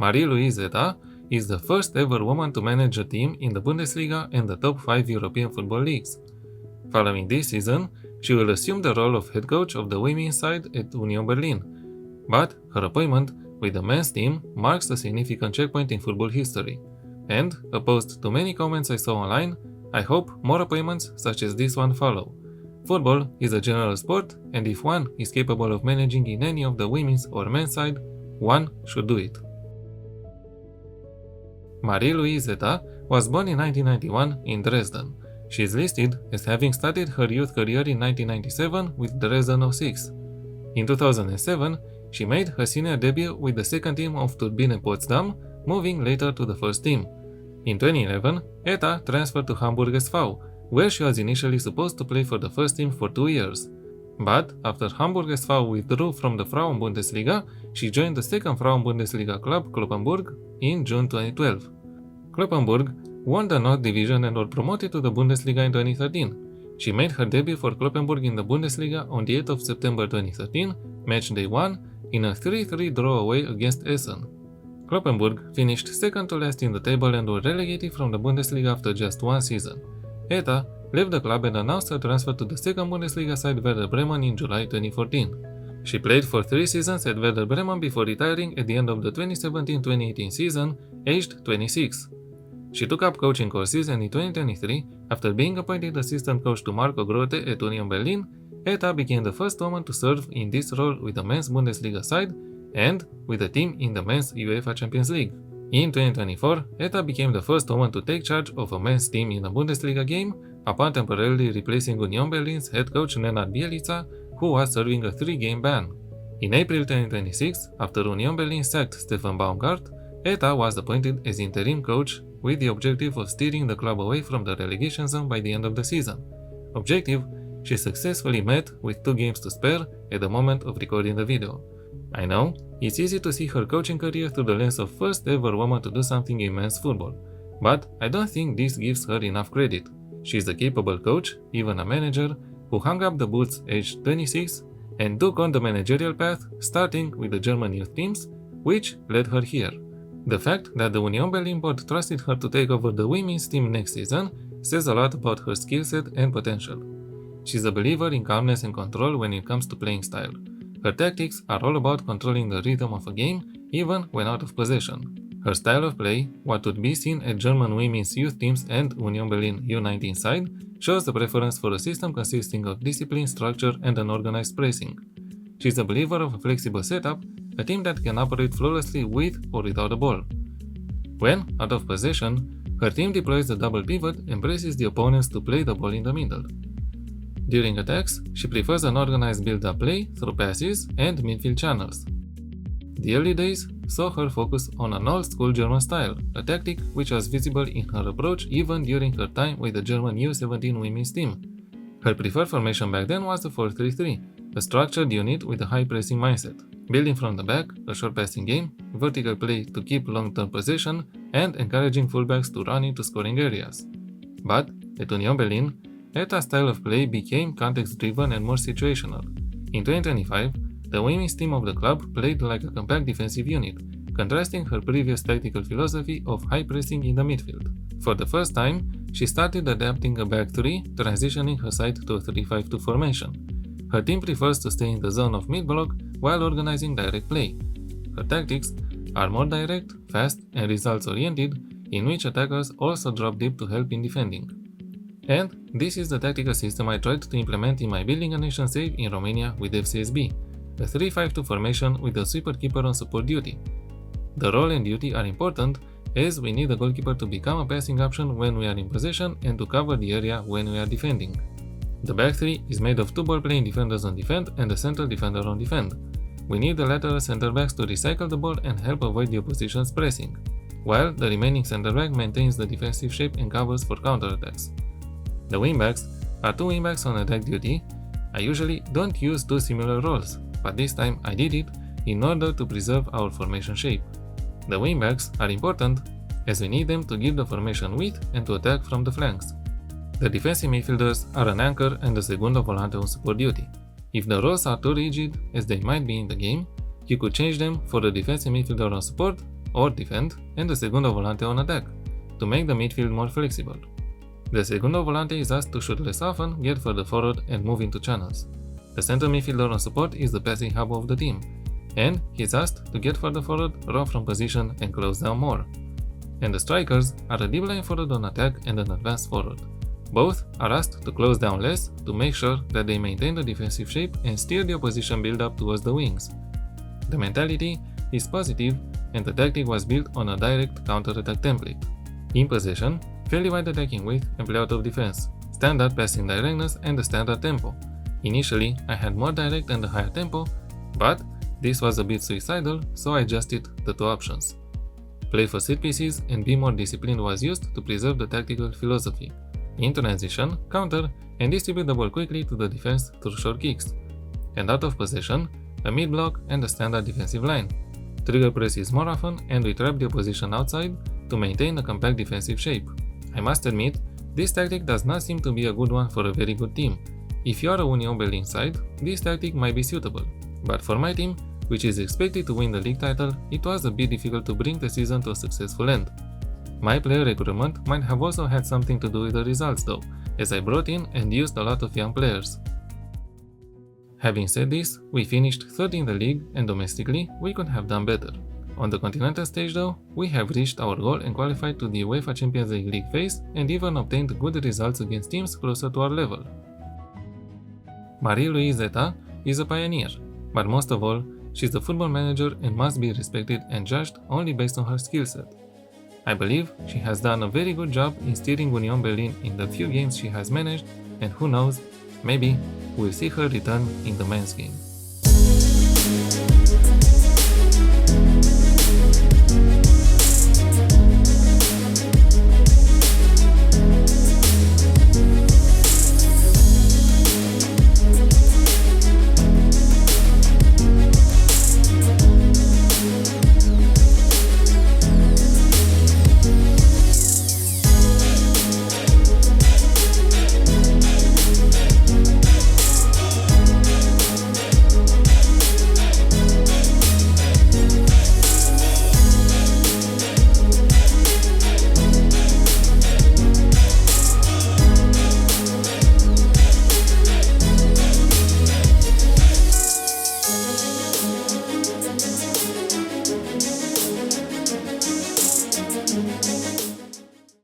Marie-Louise Eta is the first ever woman to manage a team in the Bundesliga and the top 5 European football leagues. Following this season, she will assume the role of head coach of the women's side at Union Berlin. But her appointment with the men's team marks a significant checkpoint in football history. And, opposed to many comments I saw online, I hope more appointments such as this one follow. Football is a general sport, and if one is capable of managing in any of the women's or men's side, one should do it. Marie-Louise Eta was born in 1991 in Dresden. She is listed as having started her youth career in 1997 with Dresden 06. In 2007, she made her senior debut with the second team of Turbine Potsdam, moving later to the first team. In 2011, Eta transferred to Hamburg SV, where she was initially supposed to play for the first team for 2 years. But after Hamburg SV withdrew from the Frauen-Bundesliga, she joined the second Frauen-Bundesliga club, Cloppenburg, in June 2012. Cloppenburg won the North Division and were promoted to the Bundesliga in 2013. She made her debut for Cloppenburg in the Bundesliga on the 8th of September 2013, match day 1, in a 3-3 draw away against Essen. Cloppenburg finished second to last in the table and were relegated from the Bundesliga after just one season. Eta left the club and announced her transfer to the second Bundesliga side Werder Bremen in July 2014. She played for 3 seasons at Werder Bremen before retiring at the end of the 2017-2018 season, aged 26. She took up coaching courses and in 2023, after being appointed assistant coach to Marco Grote at Union Berlin, Eta became the first woman to serve in this role with the men's Bundesliga side and with a team in the men's UEFA Champions League. In 2024, Eta became the first woman to take charge of a men's team in a Bundesliga game, upon temporarily replacing Union Berlin's head coach Nenad Bielica, who was serving a 3-game ban. In April 2026, after Union Berlin sacked Stefan Baumgart, Eta was appointed as interim coach with the objective of steering the club away from the relegation zone by the end of the season. Objective she successfully met with 2 games to spare at the moment of recording the video. I know, it's easy to see her coaching career through the lens of first ever woman to do something in men's football, but I don't think this gives her enough credit. She's a capable coach, even a manager, who hung up the boots aged 26 and took on the managerial path, starting with the German youth teams, which led her here. The fact that the Union Berlin board trusted her to take over the women's team next season says a lot about her skill set and potential. She's a believer in calmness and control when it comes to playing style. Her tactics are all about controlling the rhythm of a game, even when out of possession. Her style of play, what would be seen at German women's youth teams and Union Berlin U19 side, shows the preference for a system consisting of discipline, structure, and an organized pressing. She's a believer of a flexible setup, a team that can operate flawlessly with or without a ball. When out of possession, her team deploys the double pivot and presses the opponents to play the ball in the middle. During attacks, she prefers an organized build-up play through passes and midfield channels. The early days saw her focus on an old-school German style, a tactic which was visible in her approach even during her time with the German U17 women's team. Her preferred formation back then was the 4-3-3, a structured unit with a high-pressing mindset, building from the back, a short passing game, vertical play to keep long-term possession, and encouraging fullbacks to run into scoring areas. But, at Union Berlin, Eta's style of play became context-driven and more situational. In 2025, the women's team of the club played like a compact defensive unit, contrasting her previous tactical philosophy of high pressing in the midfield. For the first time, she started adapting a back 3, transitioning her side to a 3-5-2 formation. Her team prefers to stay in the zone of mid-block while organizing direct play. Her tactics are more direct, fast, and results-oriented, in which attackers also drop deep to help in defending. And this is the tactical system I tried to implement in my Building a Nation save in Romania with FCSB, a 3-5-2 formation with a sweeper keeper on support duty. The role and duty are important as we need the goalkeeper to become a passing option when we are in possession and to cover the area when we are defending. The back 3 is made of 2 ball-playing defenders on defend and a central defender on defend. We need the lateral center-backs to recycle the ball and help avoid the opposition's pressing, while the remaining center-back maintains the defensive shape and covers for counterattacks. The wingbacks are 2 wingbacks on attack duty. I usually don't use 2 similar roles, but this time I did it in order to preserve our formation shape. The wingbacks are important as we need them to give the formation width and to attack from the flanks. The defensive midfielders are an anchor and a segundo volante on support duty. If the roles are too rigid, as they might be in the game, you could change them for a defensive midfielder on support or defend, and the segundo volante on attack, to make the midfield more flexible. The segundo volante is asked to shoot less often, get further forward, and move into channels. The center midfielder on support is the passing hub of the team, and he's asked to get further forward, roam from position, and close down more. And the strikers are a deep line forward on attack and an advanced forward. Both are asked to close down less to make sure that they maintain the defensive shape and steer the opposition build-up towards the wings. The mentality is positive, and the tactic was built on a direct counter-attack template. In possession, fairly wide attacking width and play out of defense, standard passing directness, and the standard tempo. Initially, I had more direct and a higher tempo, but this was a bit suicidal, so I adjusted the two options. Play for set pieces and be more disciplined was used to preserve the tactical philosophy. In transition, counter, and distribute the ball quickly to the defense through short kicks. And out of possession, a mid-block and a standard defensive line. Trigger presses more often, and we trap the opposition outside to maintain a compact defensive shape. I must admit, this tactic does not seem to be a good one for a very good team. If you are a Union Berlin side, this tactic might be suitable. But for my team, which is expected to win the league title, it was a bit difficult to bring the season to a successful end. My player recruitment might have also had something to do with the results though, as I brought in and used a lot of young players. Having said this, we finished third in the league, and domestically, we could have done better. On the continental stage though, we have reached our goal and qualified to the UEFA Champions League phase, and even obtained good results against teams closer to our level. Marie-Louise Eta is a pioneer, but most of all, she's a football manager and must be respected and judged only based on her skill set. I believe she has done a very good job in steering Union Berlin in the few games she has managed, and who knows, maybe we'll see her return in the men's game.